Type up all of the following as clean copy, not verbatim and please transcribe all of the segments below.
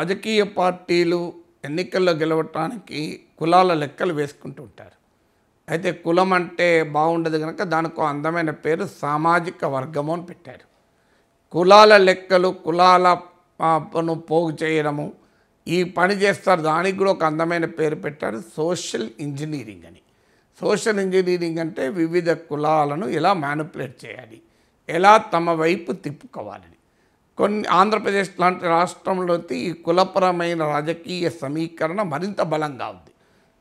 రాజకీయ పార్టీలు ఎన్నికల్లో గెలవటానికి కులాల లెక్కలు వేసుకుంటూ ఉంటారు. అయితే కులం అంటే బాగుండదు కనుక దానికి ఒక అందమైన పేరు సామాజిక వర్గము అని పెట్టారు. కులాల లెక్కలు కులాలను పోగు చేయడము ఈ పని చేస్తారు. దానికి కూడా ఒక అందమైన పేరు పెట్టారు, సోషల్ ఇంజనీరింగ్ అని. సోషల్ ఇంజనీరింగ్ అంటే వివిధ కులాలను ఎలా మ్యానిపులేట్ చేయాలి, ఎలా తమ వైపు తిప్పుకోవాలని. ఆంధ్రప్రదేశ్ లాంటి రాష్ట్రంలో ఈ కులపరమైన రాజకీయ సమీకరణ మరింత బలంగా ఉంది.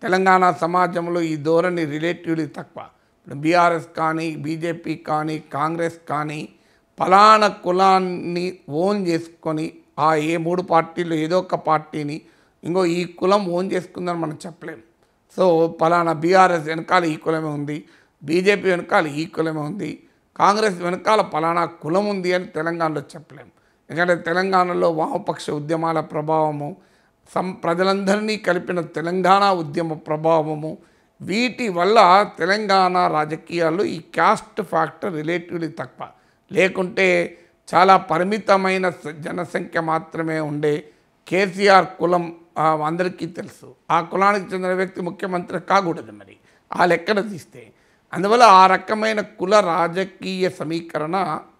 తెలంగాణ సమాజంలో ఈ ధోరణి రిలేటివ్లీ తక్కువ. ఇప్పుడు బీఆర్ఎస్ కానీ, బీజేపీ కానీ, కాంగ్రెస్ కానీ ఫలానా కులాన్ని ఓన్ చేసుకొని ఏ మూడు పార్టీలు ఏదో ఒక పార్టీని ఈ కులం ఓన్ చేసుకుందని మనం చెప్పలేము. సో ఫలానా బీఆర్ఎస్ వెనకాల ఈ కులమే ఉంది, బీజేపీ వెనకాల ఈ కులమే ఉంది, కాంగ్రెస్ వెనకాల ఫలానా కులం ఉంది అని తెలంగాణలో చెప్పలేము. ఎందుకంటే తెలంగాణలో వామపక్ష ఉద్యమాల ప్రభావము, ప్రజలందరినీ కలిపిన తెలంగాణ ఉద్యమ ప్రభావము, వీటి వల్ల తెలంగాణ రాజకీయాల్లో ఈ క్యాస్ట్ ఫ్యాక్టర్ రిలేటివ్లీ తక్కువ. లేకుంటే చాలా పరిమితమైన జనసంఖ్య మాత్రమే ఉండే కేసీఆర్ కులం అందరికీ తెలుసు. ఆ కులానికి చెందిన వ్యక్తి ముఖ్యమంత్రి కాకూడదు మరి ఆ లెక్కన తీస్తే. అందువల్ల ఆ రకమైన కుల రాజకీయ సమీకరణ,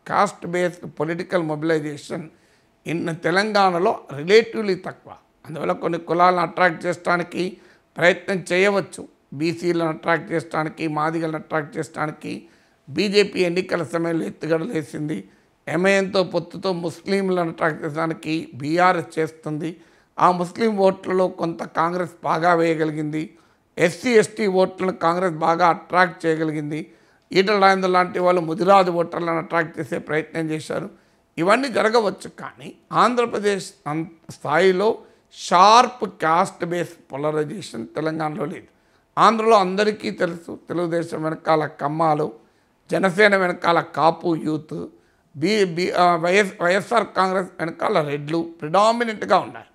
కాస్ట్ బేస్డ్ పొలిటికల్ మొబిలైజేషన్ తెలంగాణలో రిలేటివ్లీ తక్కువ. అందువల్ల కొన్ని కులాలను అట్రాక్ట్ చేయడానికి ప్రయత్నం చేయవచ్చు. బీసీలను అట్రాక్ట్ చేయడానికి, మాదిగలను అట్రాక్ట్ చేయడానికి బీజేపీ ఎన్నికల సమయంలో ఎత్తుగడలు వేసింది. ఎంఐఎంతో పొత్తుతో ముస్లింలను అట్రాక్ట్ చేయడానికి బీఆర్ఎస్ చేస్తుంది. ఆ ముస్లిం ఓట్లలో కొంత కాంగ్రెస్ బాగా వేయగలిగింది. ఎస్సీ ఎస్టీ ఓట్లను కాంగ్రెస్ బాగా అట్రాక్ట్ చేయగలిగింది. ఈటల రాజేందర్ లాంటి వాళ్ళు ముదిరాజు ఓటర్లను అట్రాక్ట్ చేసే ప్రయత్నం చేశారు. ఇవన్నీ జరగవచ్చు. కానీ ఆంధ్రప్రదేశ్ స్థాయిలో షార్ప్ కాస్ట్ బేస్డ్ పోలరైజేషన్ తెలంగాణలో లేదు. ఆంధ్రలో అందరికీ తెలుసు, తెలుగుదేశం వెనకాల కమ్మాలు, జనసేన వెనకాల కాపు యూత్, వైఎస్ఆర్ కాంగ్రెస్ వెనకాల రెడ్లు ప్రిడామినెంట్గా ఉన్నారు.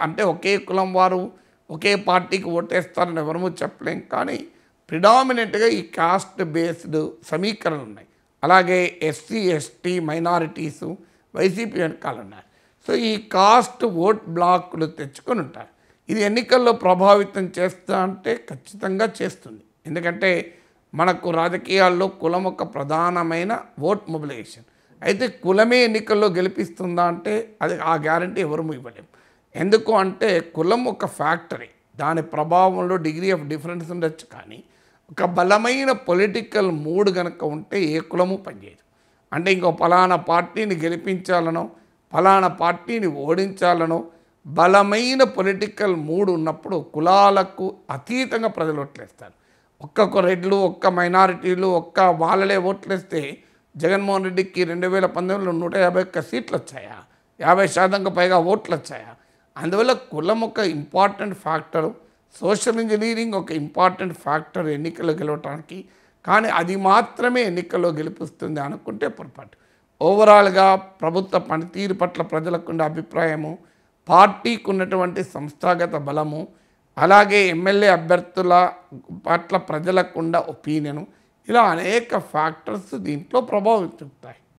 అంటే ఒకే కులం వారు ఒకే పార్టీకి ఓటేస్తారని ఎవరూ చెప్పలేం. కానీ ప్రిడామినెంట్గా ఈ కాస్ట్ బేస్డ్ సమీకరణలు ఉన్నాయి. అలాగే ఎస్సీ ఎస్టీ మైనారిటీసు వైసీపీ వెనకాల ఉన్నారు. సో ఈ కాస్ట్ ఓట్ బ్లాక్లు తెచ్చుకొని ఉంటారు. ఇది ఎన్నికల్లో ప్రభావితం చేస్తా అంటే ఖచ్చితంగా చేస్తుంది. ఎందుకంటే మనకు రాజకీయాల్లో కులం ఒక ప్రధానమైన ఓట్ మొబిలైజేషన్. అయితే కులమే ఎన్నికల్లో గెలిపిస్తుందా అంటే అది ఆ గ్యారంటీ ఎవరు ఇవ్వలేము. ఎందుకు అంటే కులం ఒక ఫ్యాక్టరీ, దాని ప్రభావంలో డిగ్రీ ఆఫ్ డిఫరెన్స్ ఉండొచ్చు. కానీ ఒక బలమైన పొలిటికల్ మూడ్ కనుక ఉంటే ఏ కులము పనిచేయదు. అంటే ఫలానా పార్టీని గెలిపించాలనో ఫలానా పార్టీని ఓడించాలనో బలమైన పొలిటికల్ మూడ్ ఉన్నప్పుడు కులాలకు అతీతంగా ప్రజలు ఓట్లేస్తారు. ఒక్క రెడ్లు, ఒక్క మైనారిటీలు, వాళ్ళే ఓట్లేస్తే జగన్మోహన్ రెడ్డికి 2019లో 151 సీట్లు వచ్చాయా, 50% పైగా ఓట్లు వచ్చాయా? అందువల్ల కులం ఒక ఇంపార్టెంట్ ఫ్యాక్టరు, సోషల్ ఇంజనీరింగ్ ఒక ఇంపార్టెంట్ ఫ్యాక్టర్ ఎన్నికల్లో గెలవటానికి. కానీ అది మాత్రమే ఎన్నికల్లో గెలిపిస్తుంది అనుకుంటే పొరపాటు. ఓవరాల్గా ప్రభుత్వ పనితీరు పట్ల ప్రజలకుండే అభిప్రాయము, పార్టీకి ఉన్నటువంటి సంస్థాగత బలము, అలాగే ఎమ్మెల్యే అభ్యర్థుల పట్ల ప్రజలకుండ ఒపీనియను, ఇలా అనేక ఫ్యాక్టర్స్ దీంట్లో ప్రభావం చూపుతాయి.